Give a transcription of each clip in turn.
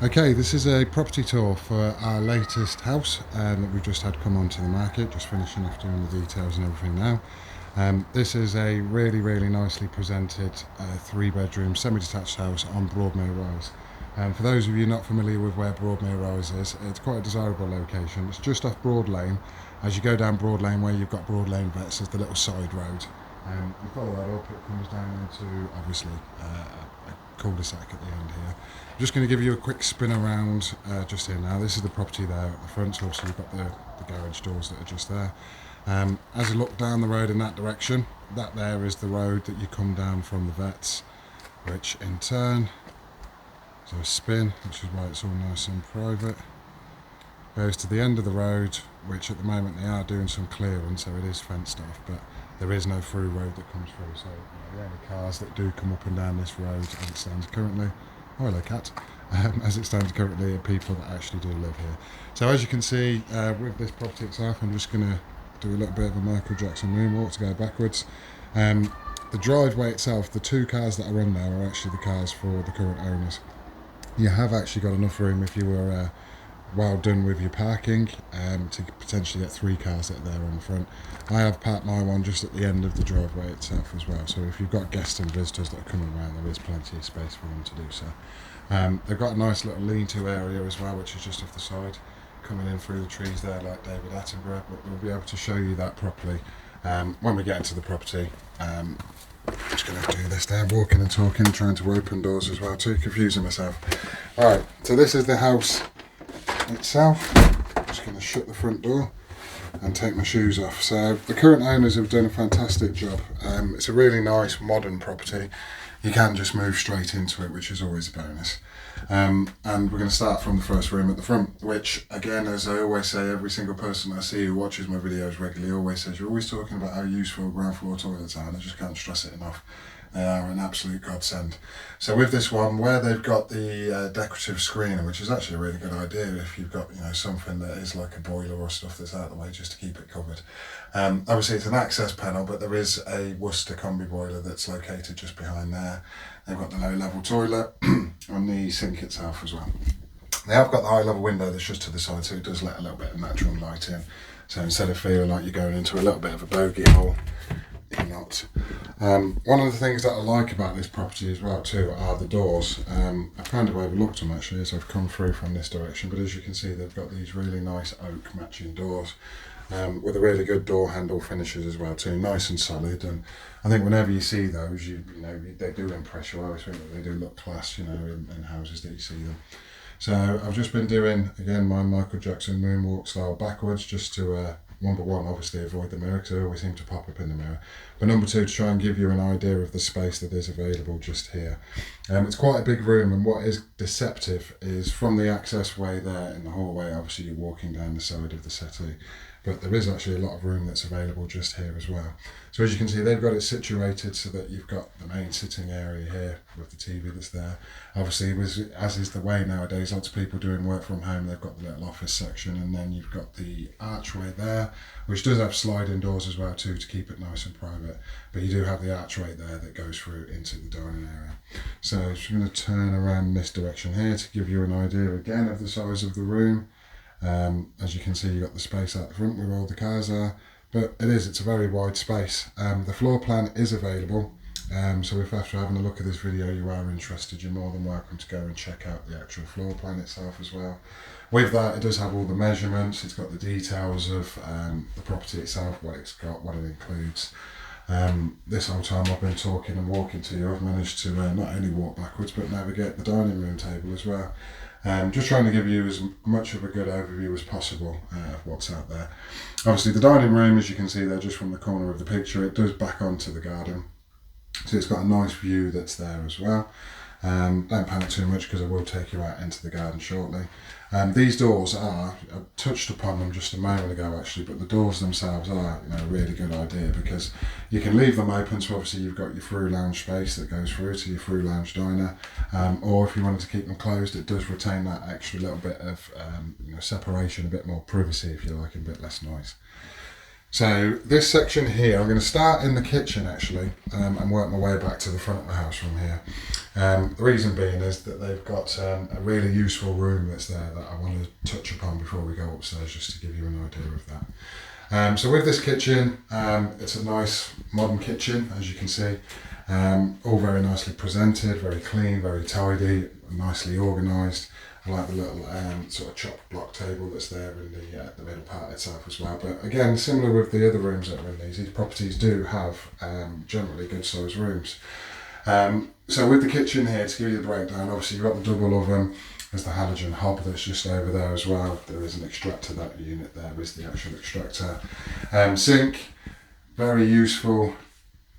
Okay, this is a property tour for our latest house that we've just had come onto the market, just finishing off doing the details and everything now. This is a really nicely presented 3-bedroom semi-detached house on Broadmere Rise. For those of you not familiar with where Broadmere Rise is, it's quite a desirable location. It's just off Broad Lane. As you go down Broad Lane where you've got Broad Lane Vets, there's the little side road. You follow that up, it comes down into obviously a cul-de-sac at the end here. I'm just going to give you a quick spin around just here now. This is the property there at the front, so obviously you've got the garage doors that are just there. As you look down the road in that direction, that there is the road that you come down from the vets, which in turn, so a spin, which is why it's all nice and private, goes to the end of the road, which at the moment they are doing some clearance, so it is fenced off, but there is no through road that comes through, so the only cars that do come up and down this road as it stands currently, oh hello cat, as it stands currently are people that actually do live here. So as you can see with this property itself, I'm just going to do a little bit of a Michael Jackson moonwalk to go backwards. The driveway itself, the 2 cars that are on there are actually the cars for the current owners. You have actually got enough room if you were well done with your parking to potentially get 3 cars that are there on the front. I have parked my one just at the end of the driveway itself as well, so if you've got guests and visitors that are coming around, there is plenty of space for them to do so. They've got a nice little lean-to area as well, which is just off the side, coming in through the trees there like David Attenborough, but we'll be able to show you that properly when we get into the property. I'm just going to do this there, walking and talking, trying to open doors as well too, confusing myself. Alright, so this is the house itself. I'm just going to shut the front door and take my shoes off. So the current owners have done a fantastic job. It's a really nice modern property. You can just move straight into it, which is always a bonus. And we're going to start from the first room at the front, which again, as I always say, every single person I see who watches my videos regularly always says, you're always talking about how useful ground floor toilets are, and I just can't stress it enough. They are an absolute godsend. So with this one, where they've got the decorative screener, which is actually a really good idea if you've got something that is like a boiler or stuff that's out of the way, just to keep it covered. Obviously it's an access panel, but there is a Worcester combi boiler that's located just behind there. They've got the low level toilet and the sink itself as well. They have got the high level window that's just to the side, so it does let a little bit of natural light in. So instead of feeling like you're going into a little bit of a bogey hole, you're not. One of the things that I like about this property as well too are the doors. I kind of overlooked them actually as I've come through from this direction, but as you can see they've got these really nice oak matching doors with a really good door handle finishes as well too, nice and solid. And I think whenever you see those, you know they do impress you. I always think that they do look class, in houses that you see them. So I've just been doing again my Michael Jackson moonwalk style backwards, just to number one, obviously avoid the mirror, because I always seem to pop up in the mirror. But number two, to try and give you an idea of the space that is available just here. It's quite a big room, and what is deceptive is from the access way there in the hallway, obviously you're walking down the side of the settee, but there is actually a lot of room that's available just here as well. So as you can see, they've got it situated so that you've got the main sitting area here with the TV that's there. Obviously, as is the way nowadays, lots of people doing work from home, they've got the little office section, and then you've got the archway there, which does have sliding doors as well too, to keep it nice and private. But you do have the archway there that goes through into the dining area. So I'm just going to turn around this direction here to give you an idea again of the size of the room. As you can see, you've got the space out the front where all the cars are, but it's a very wide space. The floor plan is available, so if after having a look at this video you are interested, you're more than welcome to go and check out the actual floor plan itself as well. With that, it does have all the measurements, it's got the details of the property itself, what it's got, what it includes. This whole time I've been talking and walking to you, I've managed to not only walk backwards but navigate the dining room table as well. Just trying to give you as much of a good overview as possible of what's out there. Obviously the dining room, as you can see there just from the corner of the picture, it does back onto the garden. So it's got a nice view that's there as well. Don't panic too much because I will take you out into the garden shortly. These doors are, I touched upon them just a moment ago actually, but the doors themselves are a really good idea because you can leave them open, so obviously you've got your through lounge space that goes through to your through lounge diner, or if you wanted to keep them closed, it does retain that extra little bit of separation, a bit more privacy if you like, and a bit less noise. So this section here, I'm going to start in the kitchen actually, and work my way back to the front of the house from here. The reason being is that they've got a really useful room that's there that I want to touch upon before we go upstairs, just to give you an idea of that. So with this kitchen, it's a nice modern kitchen, as you can see, all very nicely presented, very clean, very tidy, nicely organised. I like the little sort of chopped block table that's there in the middle part itself as well. But again, similar with the other rooms that are in these properties do have generally good sized rooms. So with the kitchen here, to give you the breakdown, obviously you've got the double oven. There's the halogen hob that's just over there as well. There is an extractor, that unit there is the actual extractor. Sink, very useful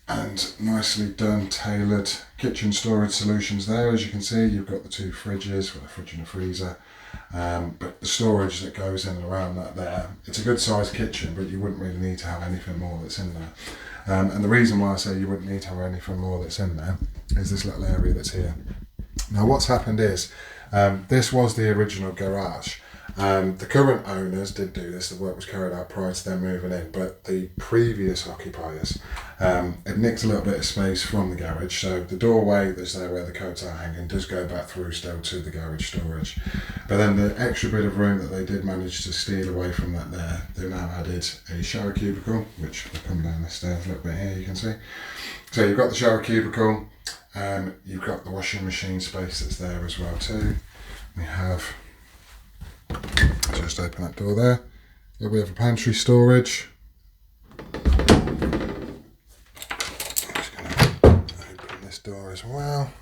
and nicely done, tailored kitchen storage solutions there. As you can see, you've got the two fridges with a fridge and a freezer, but the storage that goes in and around that there, it's a good sized kitchen, but you wouldn't really need to have anything more that's in there. And the reason why I say you wouldn't need to have anything more that's in there is this little area that's here. Now what's happened is, this was the original garage. The current owners did do this, the work was carried out prior to them moving in, but the previous occupiers had nicked a little bit of space from the garage, so the doorway that's there where the coats are hanging does go back through still to the garage storage. But then the extra bit of room that they did manage to steal away from that there, they've now added a shower cubicle, which will come down the stairs a little bit here, you can see. So you've got the shower cubicle, you've got the washing machine space that's there as well too. We have, just open that door there. Here we have a pantry storage. I'm just going to open this door as well,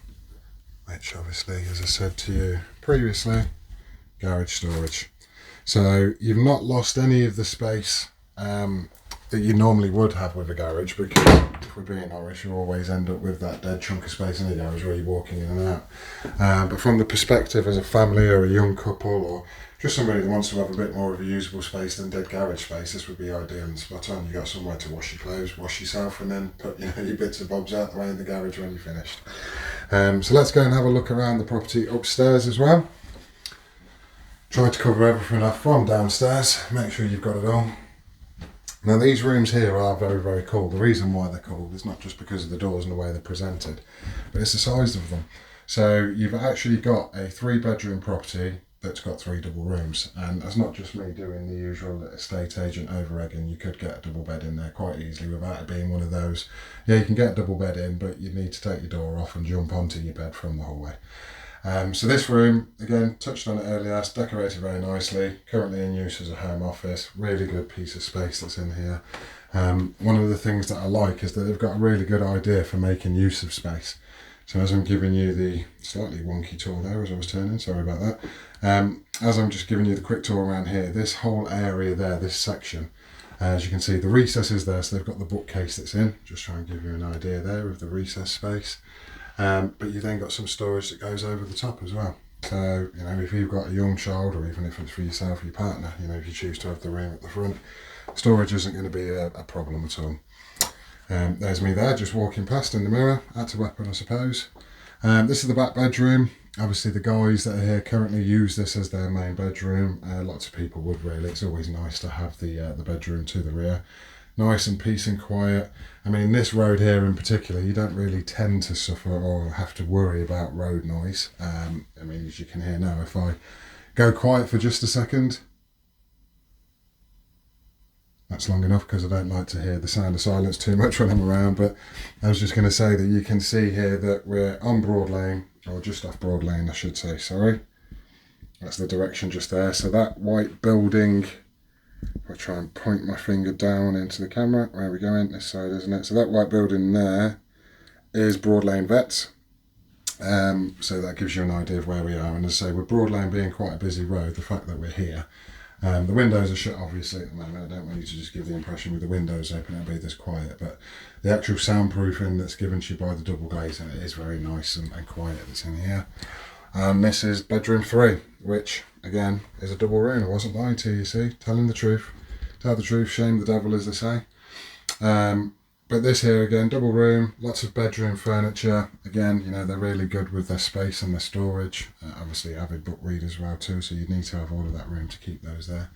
which obviously, as I said to you previously, garage storage. So you've not lost any of the space that you normally would have with a garage, because if we're being honest, you always end up with that dead chunk of space in the garage where you're walking in and out. But from the perspective as a family or a young couple, or just somebody that wants to have a bit more of a usable space than dead garage space, this would be ideal and spot on. You got somewhere to wash your clothes, wash yourself, and then put your bits and bobs out the way in the garage when you're finished. So let's go and have a look around the property upstairs as well. Try to cover everything up from downstairs, make sure you've got it all. Now these rooms here are very, very cool. The reason why they're cool is not just because of the doors and the way they're presented, but it's the size of them. So you've actually got a 3-bedroom property that's got 3 double rooms, and that's not just me doing the usual estate agent over-egging. You could get a double bed in there quite easily without it being one of those, yeah, you can get a double bed in, but you need to take your door off and jump onto your bed from the hallway. So this room, again, touched on it earlier, it's decorated very nicely, currently in use as a home office, really good piece of space that's in here. One of the things that I like is that they've got a really good idea for making use of space. So as I'm giving you the slightly wonky tour there as I was turning, sorry about that. As I'm just giving you the quick tour around here, this whole area there, this section, as you can see, the recess is there, so they've got the bookcase that's in, just try and give you an idea there of the recess space. But you've then got some storage that goes over the top as well. So, if you've got a young child, or even if it's for yourself or your partner, if you choose to have the room at the front, storage isn't going to be a problem at all. There's me there, just walking past in the mirror, had to weapon I suppose. This is the back bedroom. Obviously the guys that are here currently use this as their main bedroom. Lots of people would really. It's always nice to have the bedroom to the rear. Nice and peace and quiet. I mean, this road here in particular, you don't really tend to suffer or have to worry about road noise. I mean, as you can hear now, if I go quiet for just a second, that's long enough because I don't like to hear the sound of silence too much when I'm around. But I was just going to say that you can see here that we're on Broad Lane, or just off Broad Lane, I should say, sorry. That's the direction just there. So that white building, I'll try and point my finger down into the camera. Where are we going? This side, isn't it? So that white building there is Broad Lane Vets. So that gives you an idea of where we are. And as I say, with Broad Lane being quite a busy road, the fact that we're here, the windows are shut obviously at the moment. I don't want you to just give the impression with the windows open it'll be this quiet, but the actual soundproofing that's given to you by the double glazing, it is very nice and quiet that's in here. And this is bedroom 3, which again is a double room. I wasn't lying to you, see, telling the truth. Tell the truth, shame the devil, as they say. But this here again, double room, lots of bedroom furniture. Again, they're really good with their space and their storage. Obviously avid book readers as well too, so you need to have all of that room to keep those there.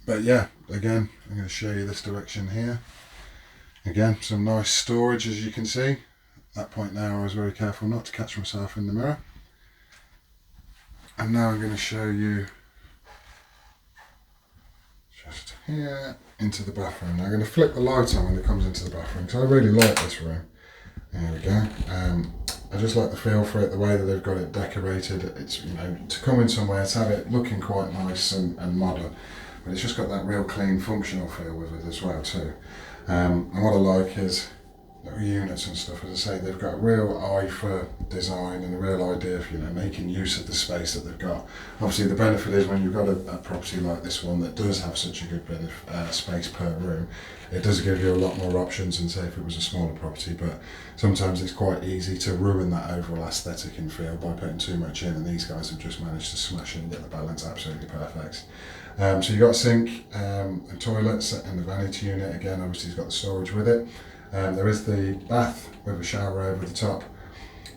But yeah, again, I'm going to show you this direction here. Again, some nice storage, as you can see. At that point now I was very careful not to catch myself in the mirror. And now I'm going to show you just here into the bathroom. Now I'm going to flick the light on when it comes into the bathroom because I really like this room. There we go. I just like the feel for it, the way that they've got it decorated. It's, you know, to come in somewhere, to have it looking quite nice and modern, but it's just got that real clean, functional feel with it as well too. And what I like is little units and stuff. As I say, they've got a real eye for design and a real idea of, you know, making use of the space that they've got. Obviously, the benefit is when you've got a property like this one that does have such a good bit of space per room, it does give you a lot more options than say if it was a smaller property. But sometimes it's quite easy to ruin that overall aesthetic and feel by putting too much in, and these guys have just managed to smash it and get the balance absolutely perfect. So you've got a sink and toilets and the vanity unit. Again, obviously it's got the storage with it. There is the bath with a shower over the top.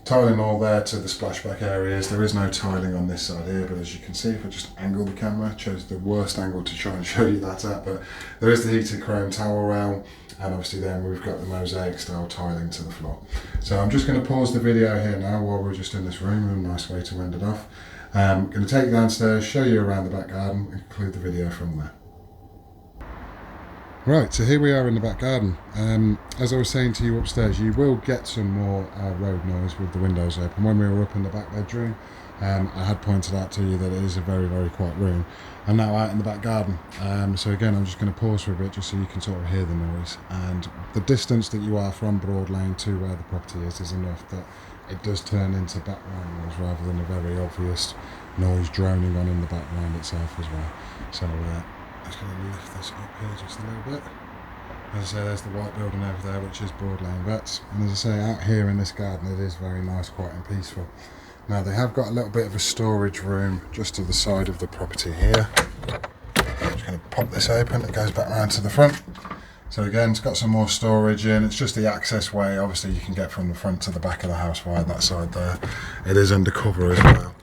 Tiling all there to the splashback areas. There is no tiling on this side here, but as you can see, if I just angle the camera, I chose the worst angle to try and show you that at, but there is the heated chrome towel rail, and obviously then we've got the mosaic style tiling to the floor. So I'm just going to pause the video here now while we're just in this room, a nice way to end it off. I'm going to take you downstairs, show you around the back garden and conclude the video from there. Right, so here we are in the back garden. As I was saying to you upstairs, you will get some more road noise with the windows open. When we were up in the back bedroom, I had pointed out to you that it is a very, very quiet room. I'm now out in the back garden. So again, I'm just going to pause for a bit just so you can sort of hear the noise. And the distance that you are from Broad Lane to where the property is enough that it does turn into background noise rather than a very obvious noise droning on in the background itself as well. So I'm just going to lift this up here just a little bit. As I say, there's the white building over there, which is Broad Lane Vets. And as I say, out here in this garden, it is very nice, quiet and peaceful. Now, they have got a little bit of a storage room just to the side of the property here. I'm just going to pop this open, it goes back around to the front. So again, it's got some more storage in. It's just the access way, obviously, you can get from the front to the back of the house via that side there. It is undercover as well.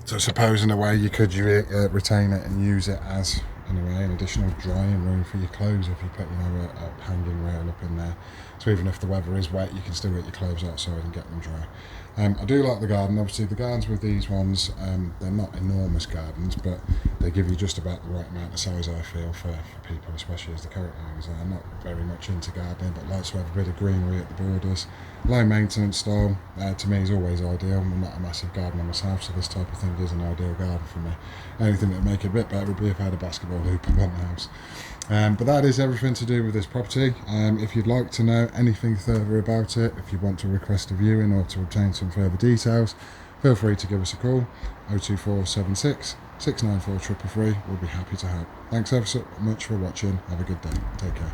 So suppose in a way you could retain it and use it as, in a way, an additional drying room for your clothes if you put, you know, a hanging rail up in there. So even if the weather is wet, you can still get your clothes outside and get them dry. I do like the garden. Obviously, the gardens with these ones, they're not enormous gardens, but they give you just about the right amount of size, I feel, for people, especially as the current owners are not very much into gardening, but likes to have a bit of greenery at the borders. Low maintenance style, to me, is always ideal. I'm not a massive gardener myself, so this type of thing is an ideal garden for me. Anything that would make it a bit better would be if I had a basketball hoop around the house. But that is everything to do with this property. If you'd like to know anything further about it, if you want to request a viewing or to obtain some further details, feel free to give us a call, 02476 694 333. We'll be happy to help. Thanks ever so much for watching. Have a good day. Take care.